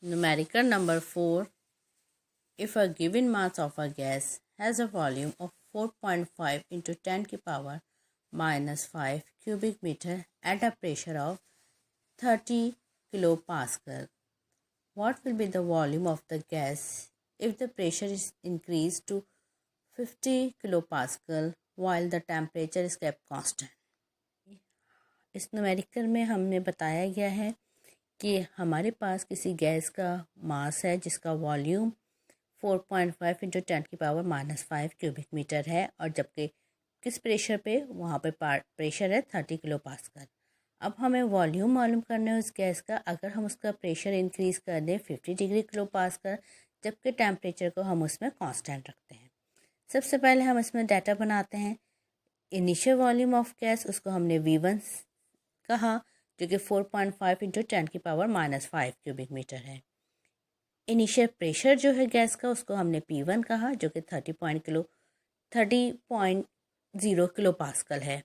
Numerical number 4. If a given mass of a gas has a volume of 4.5 into 10 की power minus 5 cubic meter at a pressure of 30 kilopascal, what will be the volume of the gas if the pressure is increased to 50 kilopascal while the temperature is kept constant? इस numerical में हमें बताया गया है कि हमारे पास किसी gas का मास है जिसका वॉल्यूम 4.5 इंटू 10 की पावर माइनस 5 क्यूबिक मीटर है और जबकि किस प्रेशर पे वहाँ पे प्रेशर है 30 किलो पास्कल। अब हमें वॉल्यूम मालूम करना है उस गैस का। अगर हम उसका प्रेशर इंक्रीज़ कर दें 50 डिग्री किलो पास्कल जबकि टेम्परेचर को हम उसमें कांस्टेंट रखते हैं। सबसे पहले हम इसमें डाटा बनाते हैं। इनिशियल वॉल्यूम ऑफ गैस उसको हमने V1 कहा जो कि 4.5 इंटू 10 की पावर माइनस 5 क्यूबिक मीटर है। इनिशियल प्रेशर जो है गैस का उसको हमने P1 कहा जो कि 30.0 किलो पास्कल है।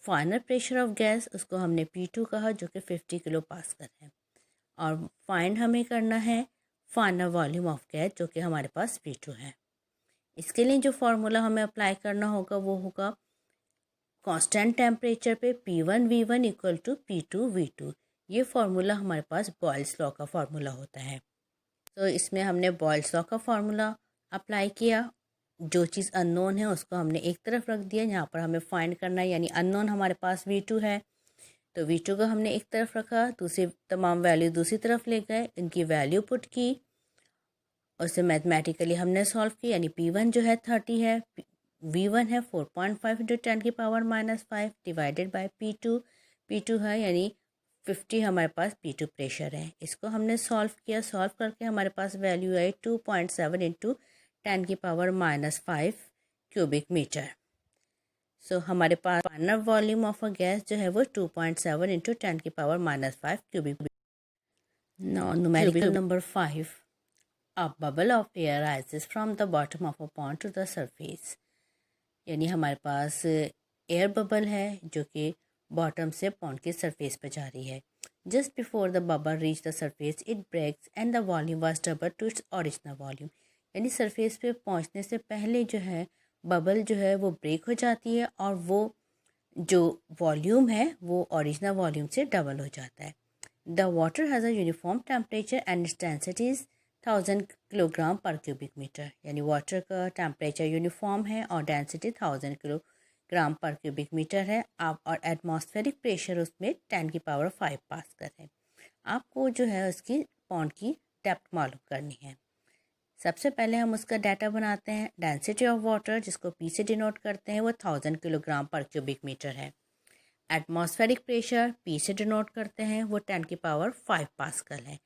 फाइनल प्रेशर ऑफ गैस उसको हमने P2 कहा जो कि 50 किलो पास्कल है। और फाइंड हमें करना है फाइनल वॉल्यूम ऑफ गैस जो कि हमारे पास P2 है। इसके लिए जो फार्मूला हमें अप्लाई करना होगा वो होगा कांस्टेंट टेम्परेचर पे P1 V1 equal to P2 V2। ये फार्मूला हमारे पास बॉयल्स लॉ का फार्मूला होता है। तो इसमें हमने बॉयल्स लॉ का फार्मूला अप्लाई किया। जो चीज़ अननोन है उसको हमने एक तरफ रख दिया। यहाँ पर हमें फाइंड करना है यानी अननोन हमारे पास V2 है तो V2 को हमने एक तरफ रखा, दूसरी तमाम वैल्यू दूसरी तरफ ले गए, इनकी वैल्यू पुट की, उसे मैथमेटिकली हमने सॉल्व किया। यानी P1 जो है 30 है, V1 है 4.5 इंटू 10 की power minus 5 divided by P2 है यानी 50 हमारे पास P2 प्रेशर है। इसको हमने सॉल्व किया। सॉल्व करके हमारे पास वैल्यू आई 2.7 इंटू 10 की power minus 5 cubic metre. So हमारे पास final volume of a gas जो है वो 2.7 इंटू 10 की power minus 5 cubic metre. Now numerical number 5. A bubble of air rises from the bottom of a pond to the surface. यानी हमारे पास air bubble है जो कि बॉटम से पॉन्ड के सरफेस पर जा रही है। Just before the bubble reach the surface it breaks and the volume was double to its original volume. यानी सरफेस पे पहुंचने से पहले जो है बबल जो है वो ब्रेक हो जाती है और वो जो वॉल्यूम है वो ओरिजिनल वॉल्यूम से डबल हो जाता है। The water has a uniform temperature and its density is 1000 kilogram पर क्यूबिक मीटर। यानी वाटर का टेम्परेचर यूनिफॉर्म है और डेंसिटी 1000 किलोग्राम पर क्यूबिक मीटर है। आप और एटमॉस्फेरिक प्रेशर उसमें 10 की पावर 5 पास्कल है। आपको जो है उसकी पॉन्ड की डेप्थ मालूम करनी है। सबसे पहले हम उसका डाटा बनाते हैं। डेंसिटी ऑफ वाटर जिसको P से डिनोट करते हैं वो 1000 किलोग्राम पर क्यूबिक मीटर है। एटमॉस्फेरिक प्रेशर P से डिनोट करते हैं वो 10 की पावर 5 पास्कल है।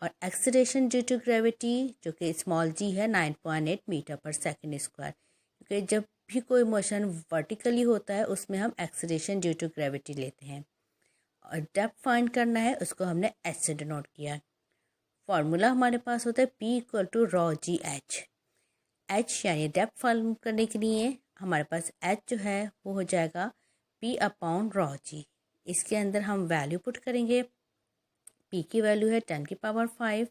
और एक्सीलरेशन ड्यू टू ग्रेविटी जो कि स्मॉल g है 9.8 मीटर पर सेकंड स्क्वायर। क्योंकि जब भी कोई मोशन वर्टिकली होता है उसमें हम एक्सीलरेशन ड्यू टू ग्रेविटी लेते हैं। और डेप्थ फाइंड करना है उसको हमने h से डिनोट किया। फार्मूला हमारे पास होता है P equal to rho g H यानी डेप्थ फाइंड करने के लिए हमारे पास H जो है वो हो जाएगा P अपॉन रॉ जी। इसके अंदर हम वैल्यू पुट करेंगे। P की वैल्यू है 10 की पावर 5,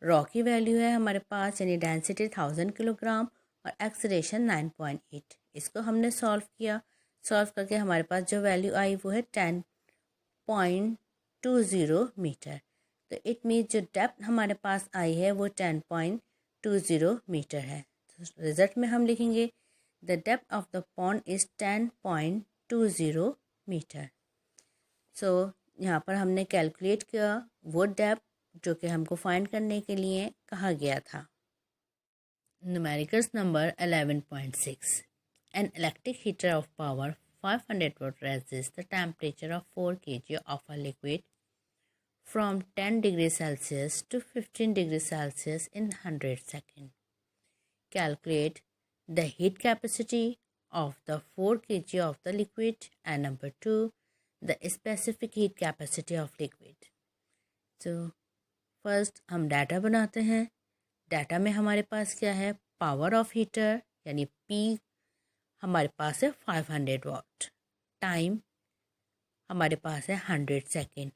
रॉ की वैल्यू है हमारे पास यानी डेंसिटी 1000 किलोग्राम और एक्सीलरेशन 9.8। इसको हमने सॉल्व किया। सॉल्व करके हमारे पास जो वैल्यू आई वो है 10.20 मीटर। तो इट मीन जो डेप्थ हमारे पास आई है वो 10.20 मीटर है। तो रिजल्ट में हम लिखेंगे the depth of the pond is 10.20 metre. So यहाँ पर हमने कैलकुलेट किया वो डेप्थ जो कि हमको फाइंड करने के लिए कहा गया था। Numericals number 11.6. An electric heater of power 500 watt raises the temperature of 4 kg of a liquid from 10 degrees Celsius to 15 degrees Celsius in 100 seconds. Calculate the heat capacity of the 4 kg of the liquid and number 2 the specific heat capacity of liquid. तो first हम data बनाते हैं। Data में हमारे पास क्या है, power of heater यानी P हमारे पास है 500 वाट, टाइम हमारे पास है 100 second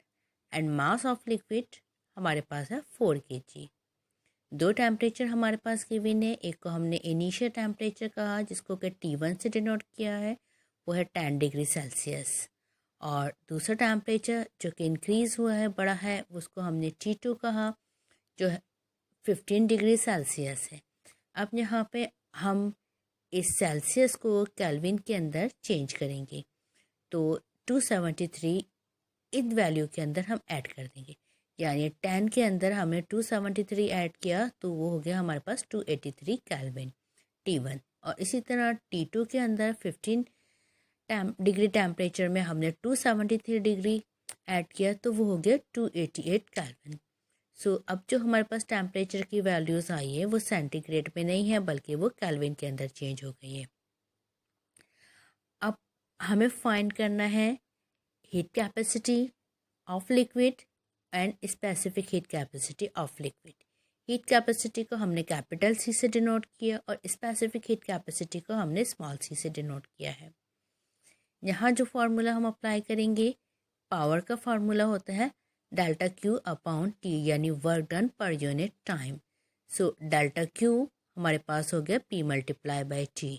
and mass of liquid हमारे पास है 4 kg। दो टेम्परेचर हमारे पास गिवन है, एक को हमने इनिशियल टेम्परेचर कहा जिसको कि T1 से डिनोट किया है, वो है 10 डिग्री सेल्सियस, और दूसरा टेम्परेचर जो कि इंक्रीज़ हुआ है, बड़ा है, उसको हमने T2 कहा जो है 15 डिग्री सेल्सियस है। अब यहाँ पे हम इस सेल्सियस को केल्विन के अंदर चेंज करेंगे, तो 273 इस वैल्यू के अंदर हम ऐड कर देंगे, यानी 10 के अंदर हमने 273 ऐड किया तो वो हो गया हमारे पास 283 केल्विन T1, और इसी तरह T2 के अंदर 15 डिग्री टेम्परेचर में हमने 273 डिग्री ऐड किया तो वो हो गया 288 केल्विन। सो अब जो हमारे पास टेम्परेचर की वैल्यूज़ आई है वो सेंटीग्रेड में नहीं है बल्कि वो केल्विन के अंदर चेंज हो गई है। अब हमें फाइंड करना है heat capacity of liquid and specific heat capacity of liquid. Heat capacity को हमने कैपिटल C से डिनोट किया और स्पेसिफिक हीट कैपेसिटी को हमने स्मॉल c से डिनोट किया है। यहाँ जो फार्मूला हम अप्लाई करेंगे, पावर का फार्मूला होता है डेल्टा Q अपॉन T, यानी work done per unit time. So delta Q हमारे पास हो गया P multiply by T।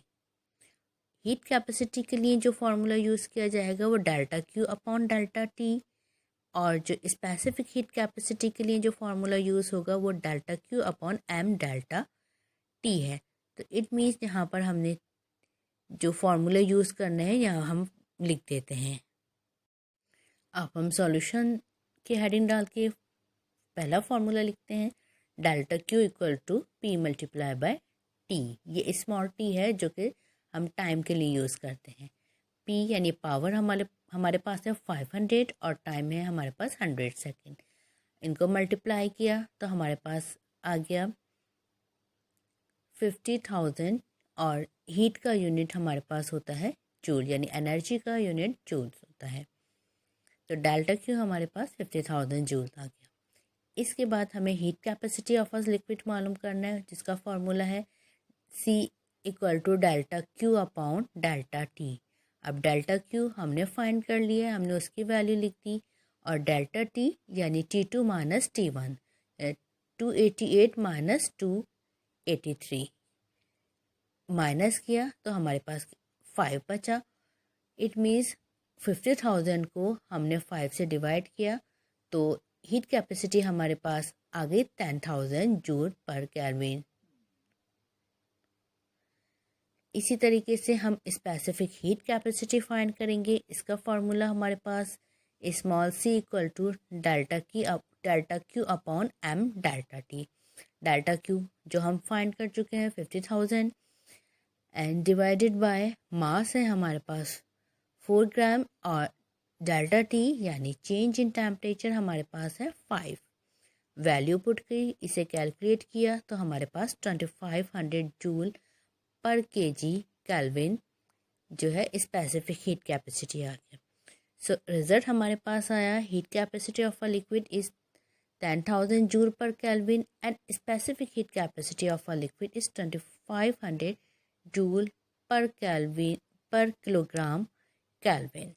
Heat capacity के लिए जो फार्मूला यूज़ किया जाएगा वो delta Q upon delta T, और जो स्पेसिफिक हीट कैपेसिटी के लिए जो फार्मूला यूज़ होगा वो delta Q upon M delta T है। तो इट मीन्स यहाँ पर हमने जो फार्मूला यूज़ करना है यहाँ हम लिख देते हैं। अब हम सॉल्यूशन की हेडिंग डाल के पहला फार्मूला लिखते हैं, delta Q equal to P multiply by T। ये स्मॉल t है जो कि हम टाइम के लिए यूज़ करते हैं। P यानी पावर हमारे पास है 500 और टाइम है हमारे पास 100 सेकेंड। इनको मल्टीप्लाई किया तो हमारे पास आ गया 50,000, और हीट का यूनिट हमारे पास होता है जूल, यानी एनर्जी का यूनिट जूल्स होता है। तो डेल्टा Q हमारे पास 50,000 जूल आ गया। इसके बाद हमें heat capacity of a liquid मालूम करना है जिसका फार्मूला है C equal to delta Q upon delta T। अब डेल्टा Q हमने फाइंड कर लिया, हमने उसकी वैल्यू लिख दी, और डेल्टा T यानी T2 minus T1, 288 minus 283 minus किया तो हमारे पास 5 बचा। इट मीन्स 50,000 को हमने 5 से डिवाइड किया तो हीट कैपेसिटी हमारे पास आ गई 10,000 जूल पर केल्विन। इसी तरीके से हम स्पेसिफिक हीट कैपेसिटी फाइंड करेंगे। इसका फार्मूला हमारे पास small c equal to delta Q upon M delta T। Delta Q जो हम फाइंड कर चुके हैं 50,000 एंड डिवाइडेड बाय मास है हमारे पास 4 ग्राम, और डेल्टा T यानी चेंज इन टेम्परेचर हमारे पास है 5। वैल्यू पुट की इसे कैलकुलेट किया तो हमारे पास 2500 जूल पर केजी केल्विन जो है स्पेसिफिक हीट कैपेसिटी आ गया। सो रिजल्ट हमारे पास आया, heat capacity of a liquid is 10,000 joule पर kelvin and specific heat capacity of a liquid is 2500 joule पर केल्विन पर किलोग्राम केल्विन।